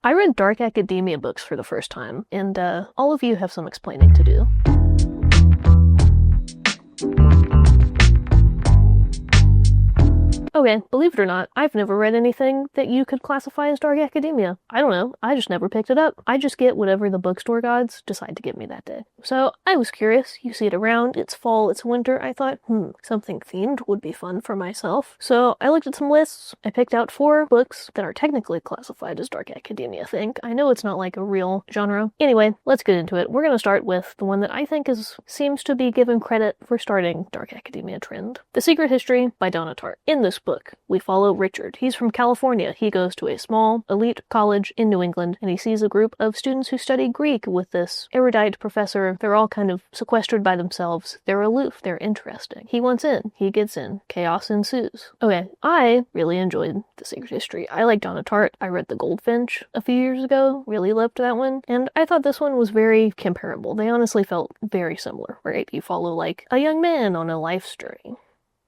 I read dark academia books for the first time, and all of you have some explaining to do. Okay, believe it or not, I've never read anything that you could classify as dark academia. I don't know, I just never picked it up. I just get whatever the bookstore gods decide to give me that day. So I was curious, you see it around, it's fall, it's winter, I thought, something themed would be fun for myself. So I looked at some lists, I picked out 4 books that are technically classified as dark academia, I think. I know it's not like a real genre. Anyway, let's get into it. We're gonna start with the one that I think seems to be given credit for starting dark academia trend. The Secret History by Donna Tartt. In this book, we follow Richard. He's from California. He goes to a small, elite college in New England, and he sees a group of students who study Greek with this erudite professor. They're all kind of sequestered by themselves. They're aloof. They're interesting. He wants in. He gets in. Chaos ensues. Okay, I really enjoyed The Secret History. I like Donna Tartt. I read The Goldfinch a few years ago. Really loved that one. And I thought this one was very comparable. They honestly felt very similar, right? You follow like a young man on a life's journey.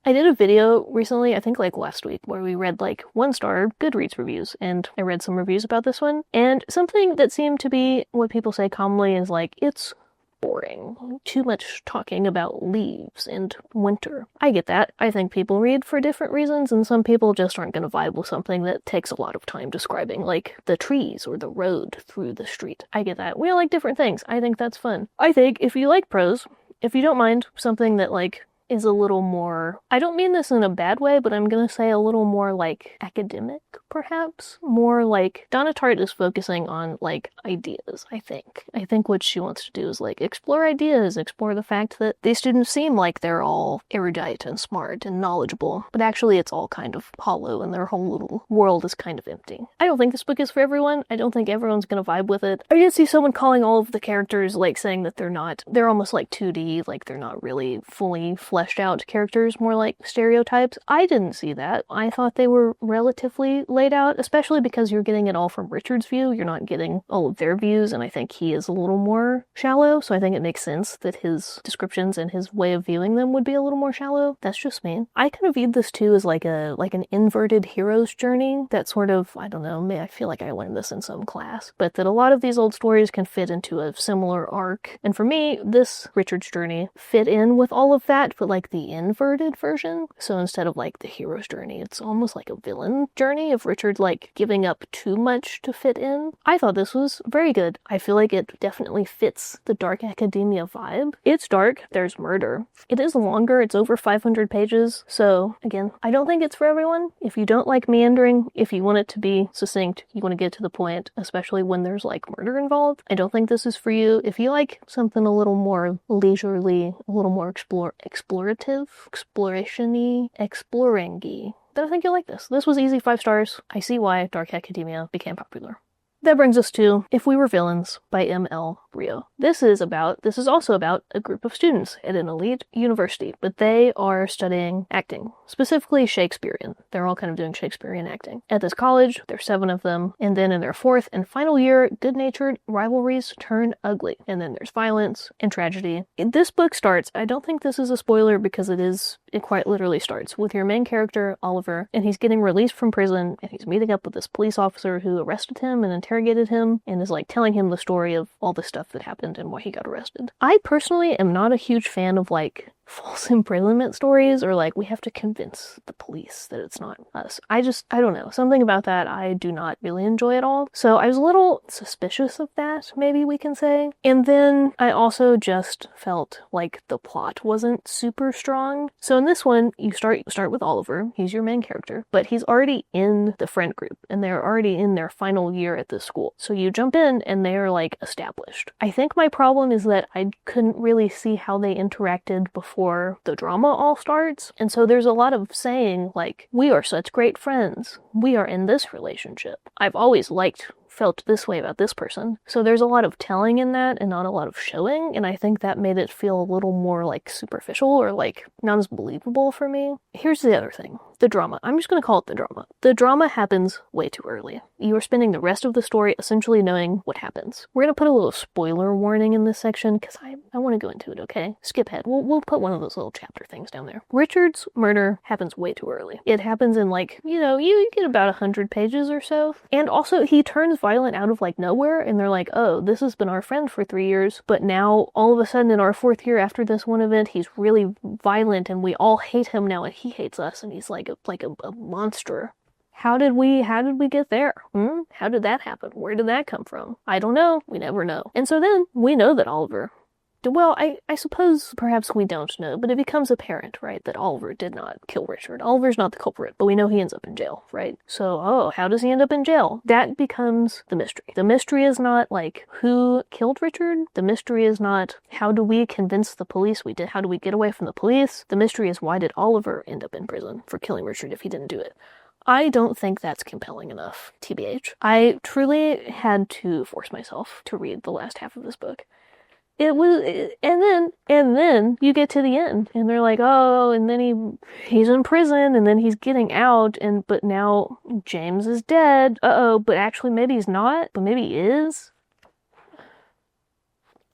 I did a video recently, I think like last week, where we read like 1-star Goodreads reviews, and I read some reviews about this one, and something that seemed to be what people say commonly is like, it's boring. Too much talking about leaves and winter. I get that. I think people read for different reasons, and some people just aren't going to vibe with something that takes a lot of time describing, like the trees or the road through the street. I get that. We all like different things. I think that's fun. I think if you like prose, if you don't mind something that like is a little more, I don't mean this in a bad way, but I'm gonna say a little more like academic, perhaps? More like, Donna Tartt is focusing on like ideas, I think. I think what she wants to do is like explore ideas, explore the fact that these students seem like they're all erudite and smart and knowledgeable, but actually it's all kind of hollow and their whole little world is kind of empty. I don't think this book is for everyone. I don't think everyone's gonna vibe with it. I did see someone calling all of the characters like saying that they're almost like 2D, like they're not really fully fleshed out characters, more like stereotypes. I didn't see that. I thought they were relatively laid out, especially because you're getting it all from Richard's view. You're not getting all of their views, and I think he is a little more shallow, so I think it makes sense that his descriptions and his way of viewing them would be a little more shallow. That's just me. I kind of viewed this too as like an inverted hero's journey that sort of, I don't know, I feel like I learned this in some class, but that a lot of these old stories can fit into a similar arc. And for me, this Richard's journey fit in with all of that, but like the inverted version. So instead of like the hero's journey, it's almost like a villain journey of Richard like giving up too much to fit in. I thought this was very good. I feel like it definitely fits the dark academia vibe. It's dark, there's murder. It is longer, it's over 500 pages. So again, I don't think it's for everyone. If you don't like meandering, if you want it to be succinct, you want to get to the point, especially when there's like murder involved, I don't think this is for you. If you like something a little more leisurely, a little more explorative, exploration-y, exploring-y, then I think you'll like this. This was easy 5 stars. I see why dark academia became popular. That brings us to If We Were Villains by M.L. Rio. This is also about a group of students at an elite university, but they are studying acting, specifically Shakespearean. They're all kind of doing Shakespearean acting. At this college, there's 7 of them, and then in their 4th and final year, good-natured rivalries turn ugly, and then there's violence and tragedy. This book starts, I don't think this is a spoiler because it quite literally starts with your main character, Oliver, and he's getting released from prison, and he's meeting up with this police officer who arrested him and interrogated him, and is like telling him the story of all the stuff that happened and why he got arrested. I personally am not a huge fan of like false imprisonment stories, or like we have to convince the police that it's not us. I don't know. Something about that I do not really enjoy at all. So I was a little suspicious of that, maybe we can say. And then I also just felt like the plot wasn't super strong. So in this one, you start with Oliver. He's your main character, but he's already in the friend group, and they're already in their final year at this school. So you jump in, and they're like established. I think my problem is that I couldn't really see how they interacted before the drama all starts. And so there's a lot of saying like, we are such great friends. We are in this relationship. I've always felt this way about this person. So there's a lot of telling in that and not a lot of showing, and I think that made it feel a little more like superficial or like not as believable for me. Here's the other thing. The drama. I'm just going to call it the drama. The drama happens way too early. You are spending the rest of the story essentially knowing what happens. We're going to put a little spoiler warning in this section because I want to go into it, okay? Skip ahead. We'll put one of those little chapter things down there. Richard's murder happens way too early. It happens in like, you get about 100 pages or so. And also he turns violent out of like nowhere and they're like, oh, this has been our friend for 3 years. But now all of a sudden in our 4th year after this one event, he's really violent and we all hate him now and he hates us and he's like a monster. How did we get there? How did that happen? Where did that come from? I don't know. We never know. And so then we know that Oliver, well, I suppose perhaps we don't know, but it becomes apparent, right, that Oliver did not kill Richard. Oliver's not the culprit, but we know he ends up in jail, right? So, how does he end up in jail? That becomes the mystery. The mystery is not, like, who killed Richard. The mystery is not, how do we convince the police we did? How do we get away from the police? The mystery is, why did Oliver end up in prison for killing Richard if he didn't do it? I don't think that's compelling enough, TBH. I truly had to force myself to read the last half of this book. It was, and then you get to the end, and they're like, oh, and then he's in prison, and then he's getting out, but now James is dead. But actually maybe he's not, but maybe he is.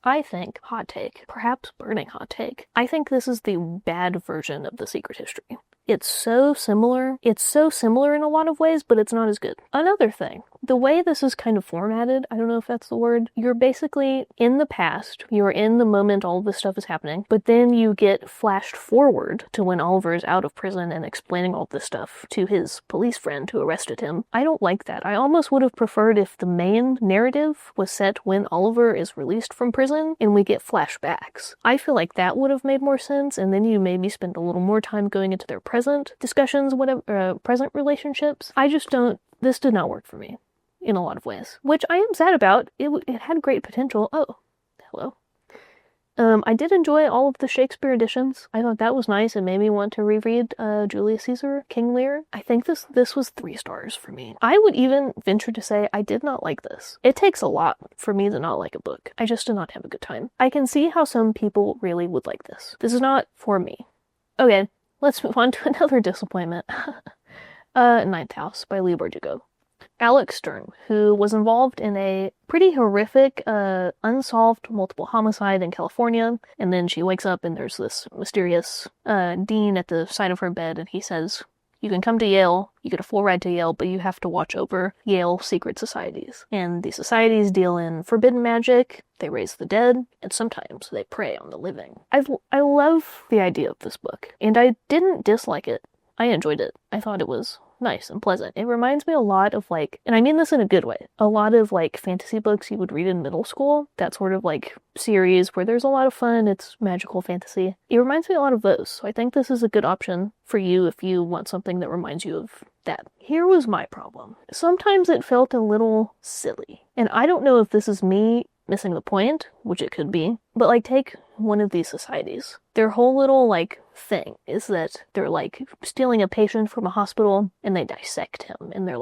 I think, hot take, perhaps burning hot take, I think this is the bad version of The Secret History. It's so similar in a lot of ways, but it's not as good. Another thing, the way this is kind of formatted, I don't know if that's the word, you're basically in the past, you're in the moment all of this stuff is happening, but then you get flashed forward to when Oliver is out of prison and explaining all this stuff to his police friend who arrested him. I don't like that. I almost would have preferred if the main narrative was set when Oliver is released from prison and we get flashbacks. I feel like that would have made more sense, and then you maybe spend a little more time going into their present discussions, whatever, present relationships. This did not work for me in a lot of ways, which I am sad about. It had great potential. Oh, hello. I did enjoy all of the Shakespeare editions. I thought that was nice. It made me want to reread Julius Caesar, King Lear. I think this was 3 stars for me. I would even venture to say I did not like this. It takes a lot for me to not like a book. I just did not have a good time. I can see how some people really would like this. This is not for me. Okay, let's move on to another disappointment. Ninth House by Leigh Bardugo. Alex Stern, who was involved in a pretty horrific, unsolved multiple homicide in California, and then she wakes up and there's this mysterious dean at the side of her bed, and he says, you can come to Yale, you get a full ride to Yale, but you have to watch over Yale secret societies. And the societies deal in forbidden magic, they raise the dead, and sometimes they prey on the living. I love the idea of this book, and I didn't dislike it. I enjoyed it. I thought it was nice and pleasant. It reminds me a lot of and I mean this in a good way, a lot of fantasy books you would read in middle school, that sort of series where there's a lot of fun, it's magical fantasy. It reminds me a lot of those, so I think this is a good option for you if you want something that reminds you of that. Here was my problem. Sometimes it felt a little silly, and I don't know if this is me missing the point, which it could be, but take one of these societies. Their whole little thing is that they're stealing a patient from a hospital and they dissect him and they're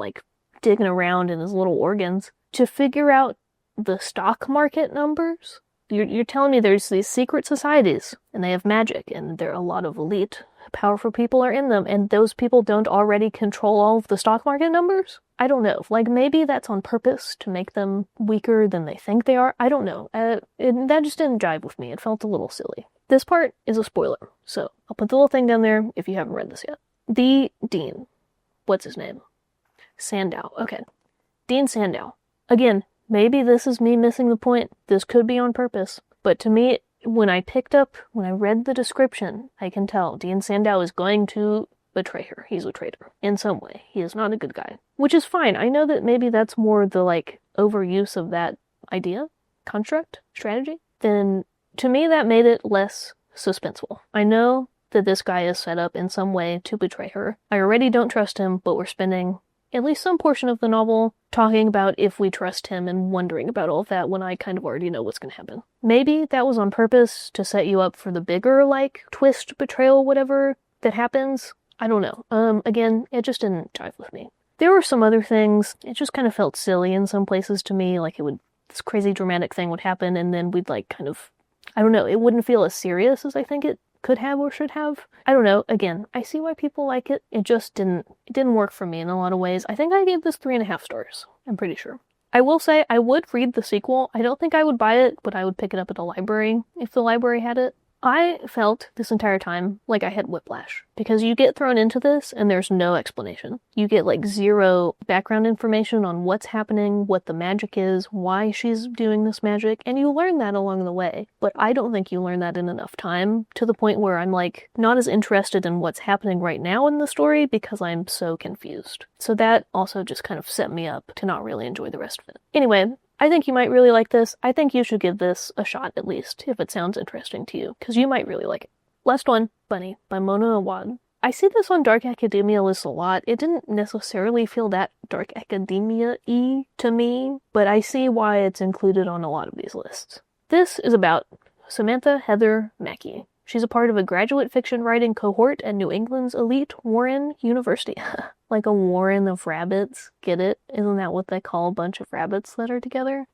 digging around in his little organs to figure out the stock market numbers. You're telling me there's these secret societies and they have magic and there are a lot of elite, powerful people are in them, and those people don't already control all of the stock market numbers? I don't know. Maybe that's on purpose to make them weaker than they think they are. I don't know. That just didn't jive with me. It felt a little silly. This part is a spoiler, so I'll put the little thing down there if you haven't read this yet. The Dean. What's his name? Sandow. Okay. Dean Sandow. Again, maybe this is me missing the point. This could be on purpose. But to me, when I read the description, I can tell Dean Sandow is going to betray her. He's a traitor in some way. He is not a good guy, which is fine. I know that maybe that's more the overuse of that idea, construct, strategy. Then to me that made it less suspenseful. I know that this guy is set up in some way to betray her. I already don't trust him, but we're spending at least some portion of the novel talking about if we trust him and wondering about all of that when I kind of already know what's going to happen. Maybe that was on purpose to set you up for the bigger twist, betrayal, whatever that happens. I don't know. Again, it just didn't jive with me. There were some other things. It just kind of felt silly in some places to me. This crazy dramatic thing would happen and then we'd I don't know, it wouldn't feel as serious as I think it could have or should have. I don't know. Again, I see why people like it. It just didn't work for me in a lot of ways. I think I gave this 3.5 stars. I'm pretty sure. I will say I would read the sequel. I don't think I would buy it, but I would pick it up at the library if the library had it. I felt this entire time like I had whiplash, because you get thrown into this and there's no explanation. You get like zero background information on what's happening, what the magic is, why she's doing this magic, and you learn that along the way. But I don't think you learn that in enough time, to the point where I'm like not as interested in what's happening right now in the story because I'm so confused. So that also just kind of set me up to not really enjoy the rest of it. Anyway, I think you might really like this. I think you should give this a shot at least, if it sounds interesting to you, because you might really like it. Last one, Bunny, by Mona Awad. I see this on Dark Academia lists a lot. It didn't necessarily feel that Dark Academia-y to me, but I see why it's included on a lot of these lists. This is about Samantha Heather Mackey. She's a part of a graduate fiction writing cohort at New England's elite Warren University. Like a warren of rabbits. Get it? Isn't that what they call a bunch of rabbits that are together?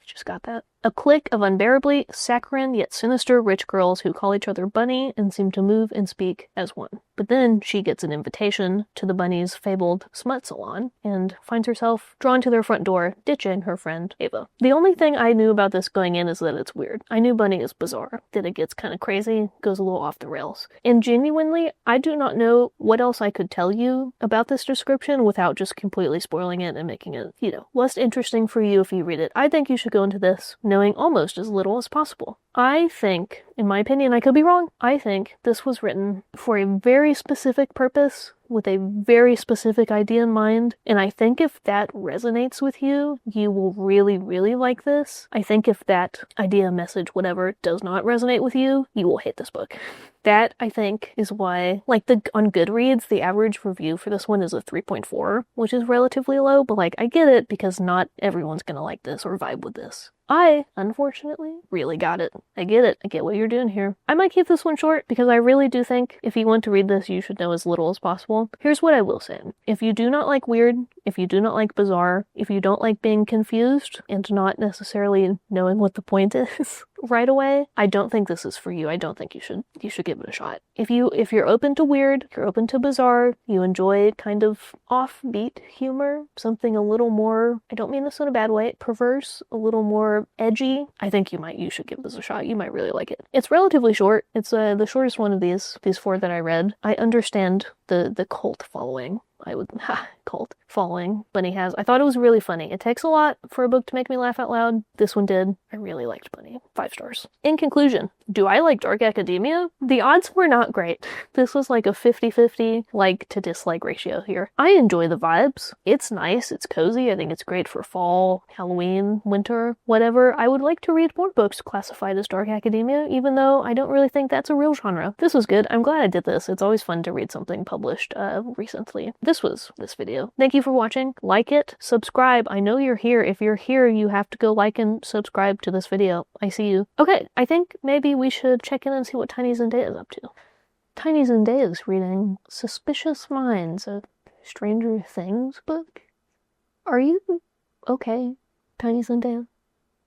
Just got that. A clique of unbearably saccharine yet sinister rich girls who call each other Bunny and seem to move and speak as one. But then she gets an invitation to the Bunny's fabled smut salon and finds herself drawn to their front door, ditching her friend Ava. The only thing I knew about this going in is that it's weird. I knew Bunny is bizarre, that it gets kind of crazy, goes a little off the rails. And genuinely, I do not know what else I could tell you about this description without just completely spoiling it and making it, less interesting for you if you read it. I think you should go into this knowing almost as little as possible. I think, in my opinion, I could be wrong, I think this was written for a very specific purpose, with a very specific idea in mind, and I think if that resonates with you, you will really, really like this. I think if that idea, message, whatever, does not resonate with you, you will hate this book. That, I think, is why, on Goodreads, the average review for this one is a 3.4, which is relatively low, but I get it, because not everyone's gonna like this or vibe with this. I, unfortunately, really got it. I get it. I get what you're doing here. I might keep this one short because I really do think if you want to read this, you should know as little as possible. Here's what I will say. If you do not like weird, if you do not like bizarre, if you don't like being confused and not necessarily knowing what the point is right away, I don't think this is for you. I don't think you should give it a shot. If you're open to weird, you're open to bizarre, you enjoy kind of offbeat humor, something a little more, I don't mean this in a bad way, perverse, a little more edgy, I think you should give this a shot. You might really like it. It's relatively short. It's the shortest one of these 4 that I read. I understand the cult following. Cult following Bunny has. I thought it was really funny. It takes a lot for a book to make me laugh out loud. This one did. I really liked Bunny. 5 stars. In conclusion, do I like Dark Academia? The odds were not great. This was like a 50-50 like to dislike ratio here. I enjoy the vibes. It's nice. It's cozy. I think it's great for fall, Halloween, winter, whatever. I would like to read more books classified as Dark Academia, even though I don't really think that's a real genre. This was good. I'm glad I did this. It's always fun to read something published recently. This was this video. Thank you for watching. Like it, subscribe. I know you're here. If you're here, you have to go like and subscribe to this video. I see you. Okay, I think maybe we should check in and see what Tiny Zendaya is up to. Tiny Zendaya is reading Suspicious Minds, a Stranger Things book. Are you okay, Tiny Zendaya?